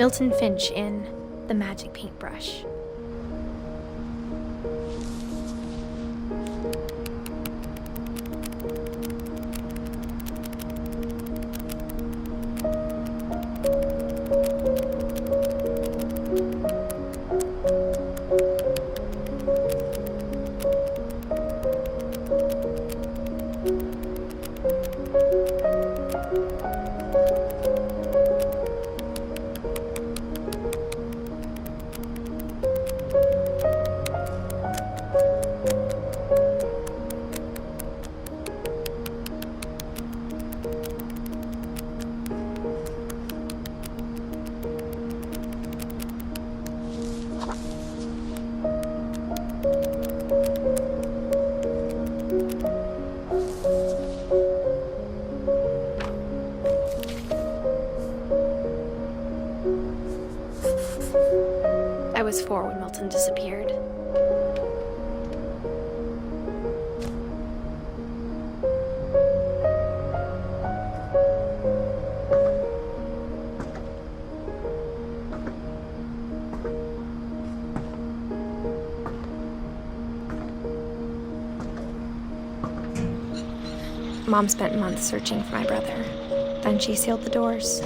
Milton Finch in The Magic Paintbrush. I was 4 when Milton disappeared. Mom spent months searching for my brother. Then she sealed the doors.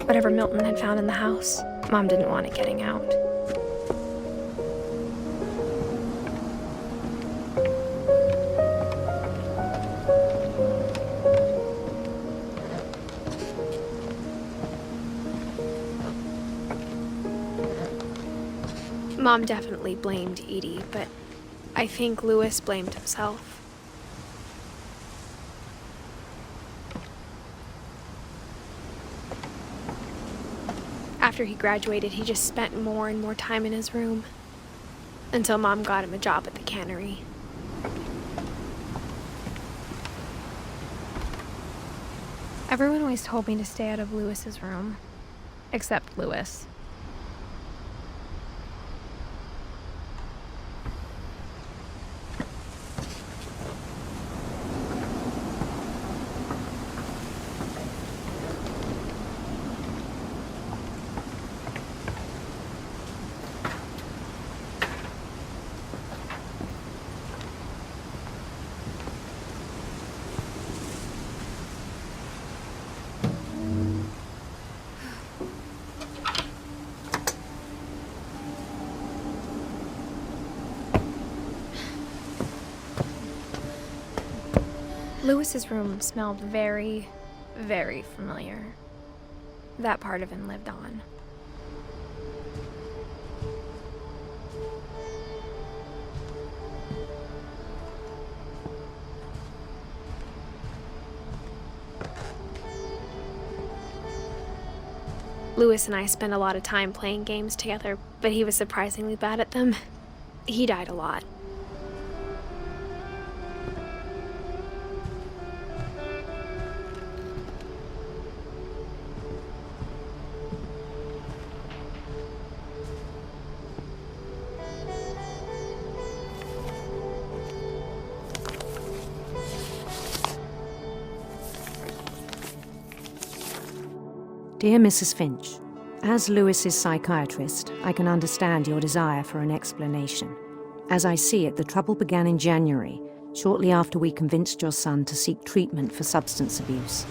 Whatever Milton had found in the house, Mom didn't want it getting out. Mom definitely blamed Edie, but I think Louis blamed himself. After he graduated, he just spent more and more time in his room, until Mom got him a job at the cannery. Everyone always told me to stay out of Louis's room, except Louis. Louis's room smelled very, very familiar. That part of him lived on. Louis and I spent a lot of time playing games together, but he was surprisingly bad at them. He died a lot. Dear Mrs. Finch, as Louis's psychiatrist, I can understand your desire for an explanation. As I see it, the trouble began in January, shortly after we convinced your son to seek treatment for substance abuse.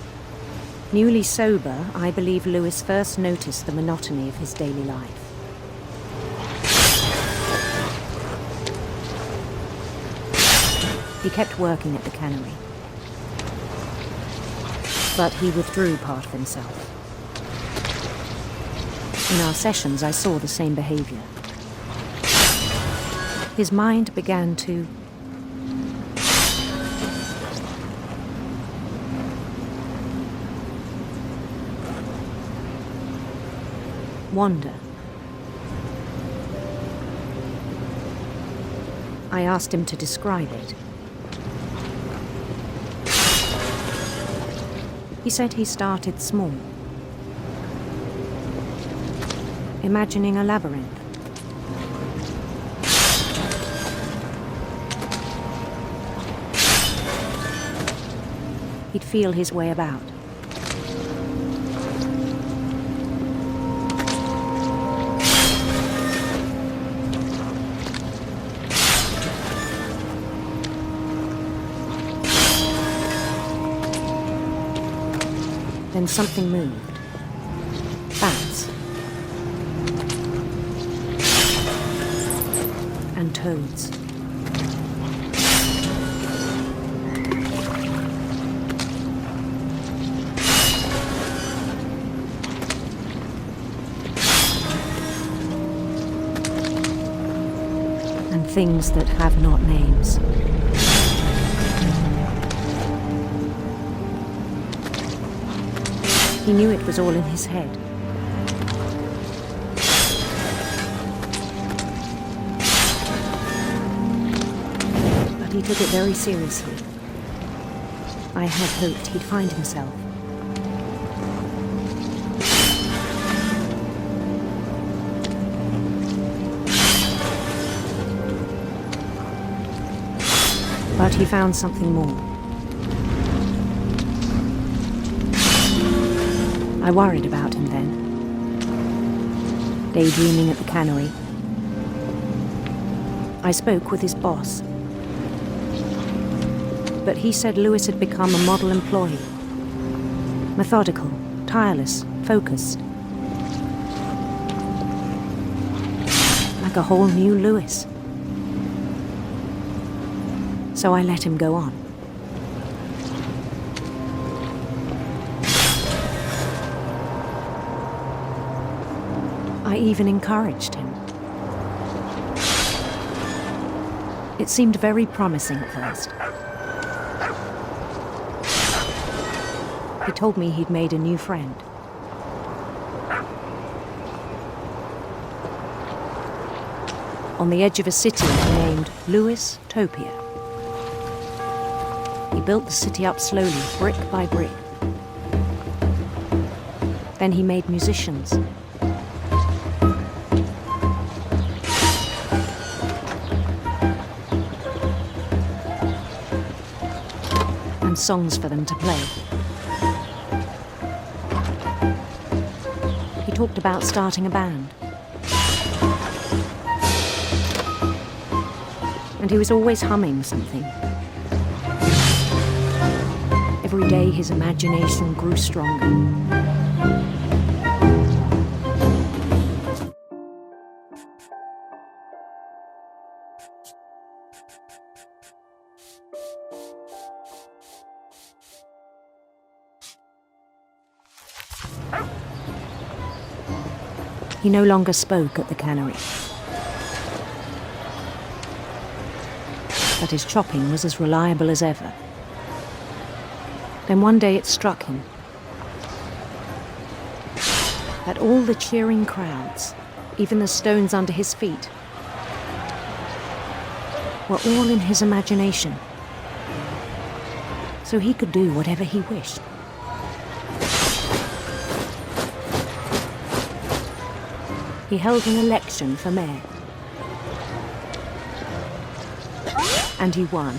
Newly sober, I believe Louis first noticed the monotony of his daily life. He kept working at the cannery, but he withdrew part of himself. In our sessions, I saw the same behavior. His mind began to wander. I asked him to describe it. He said he started small, imagining a labyrinth. He'd feel his way about. Then something moved. Bats. And toads. And things that have not names. He knew it was all in his head. But he took it very seriously. I had hoped he'd find himself. But he found something more. I worried about him then, daydreaming at the cannery. I spoke with his boss, but he said Lewis had become a model employee. Methodical, tireless, focused. Like a whole new Lewis. So I let him go on. I even encouraged him. It seemed very promising at first. He told me he'd made a new friend. On the edge of a city he named Lewis Topia. He built the city up slowly, brick by brick. Then he made musicians. And songs for them to play. He talked about starting a band. And he was always humming something. Every day his imagination grew stronger. He no longer spoke at the cannery. But his chopping was as reliable as ever. Then one day it struck him that all the cheering crowds, even the stones under his feet, were all in his imagination. So he could do whatever he wished. He held an election for mayor. And he won.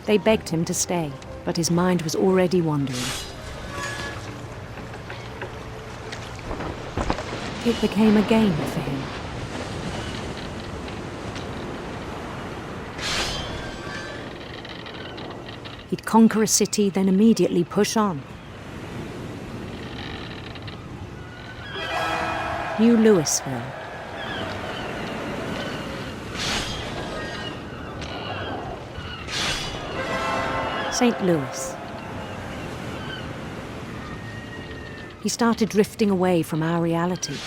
They begged him to stay, but his mind was already wandering. It became a game for him. He'd conquer a city, then immediately push on. New Louisville. St. Louis. He started drifting away from our reality.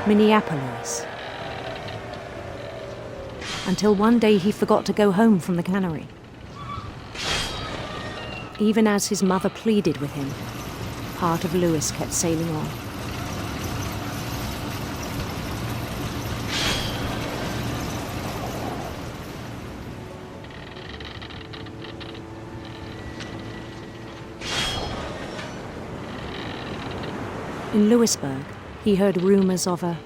Minneapolis. Until one day he forgot to go home from the cannery. Even as his mother pleaded with him, part of Lewis kept sailing on. In Lewisburg, He heard rumors of a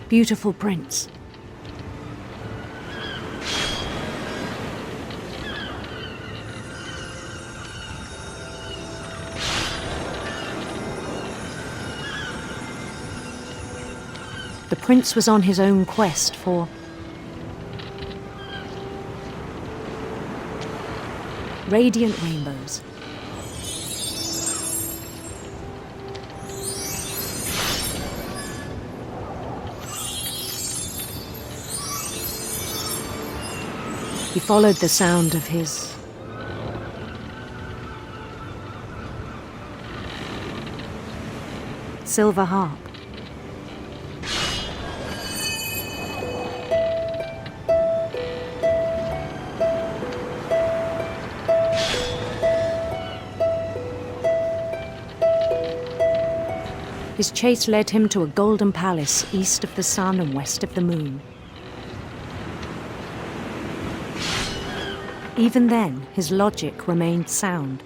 beautiful prince. The prince was on his own quest for radiant rainbows. He followed the sound of his silver harp. His chase led him to a golden palace east of the sun and west of the moon. Even then, his logic remained sound.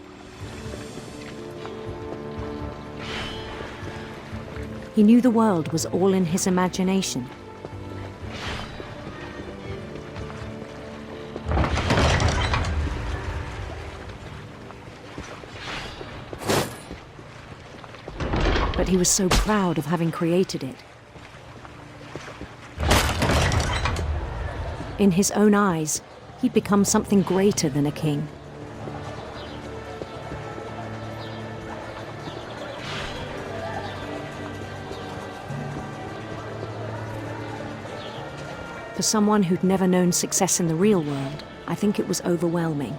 He knew the world was all in his imagination. But he was so proud of having created it. In his own eyes, he'd become something greater than a king. For someone who'd never known success in the real world, I think it was overwhelming.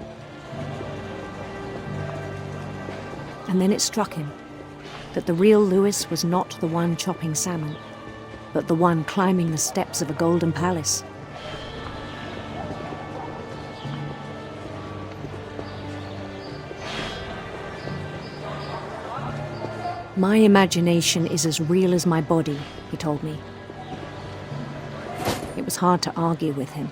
And then it struck him that the real Lewis was not the one chopping salmon, but the one climbing the steps of a golden palace. My imagination is as real as my body, he told me. It was hard to argue with him.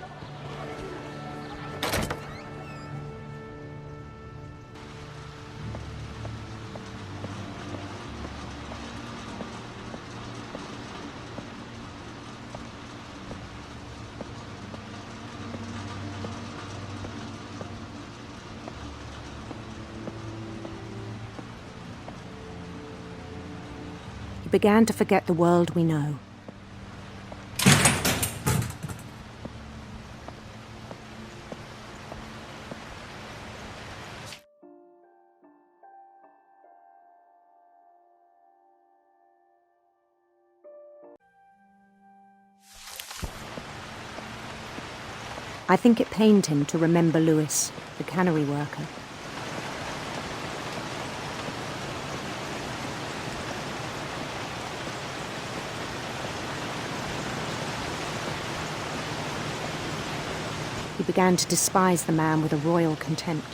He began to forget the world we know. I think it pained him to remember Lewis, the cannery worker. He began to despise the man with a royal contempt.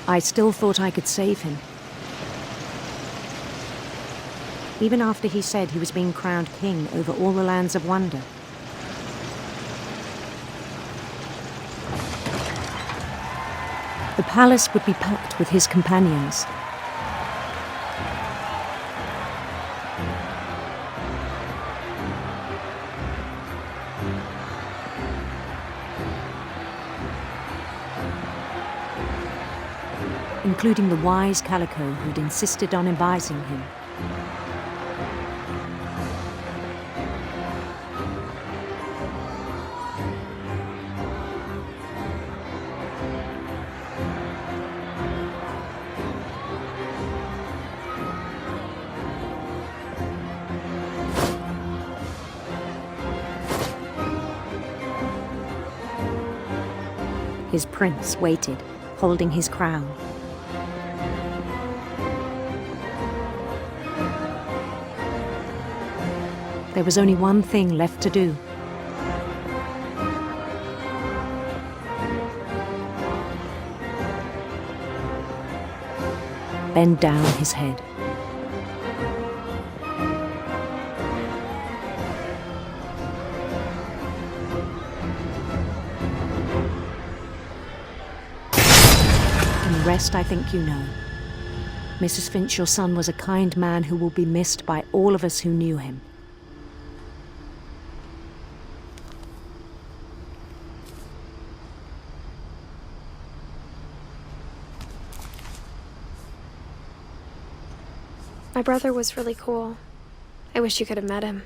I still thought I could save him. Even after he said he was being crowned king over all the lands of wonder. The palace would be packed with his companions. Including the wise Calico who'd insisted on advising him. His prince waited, holding his crown. There was only one thing left to do. bend down his head. And the rest I think you know. Mrs. Finch, your son was a kind man who will be missed by all of us who knew him. My brother was really cool. I wish you could have met him.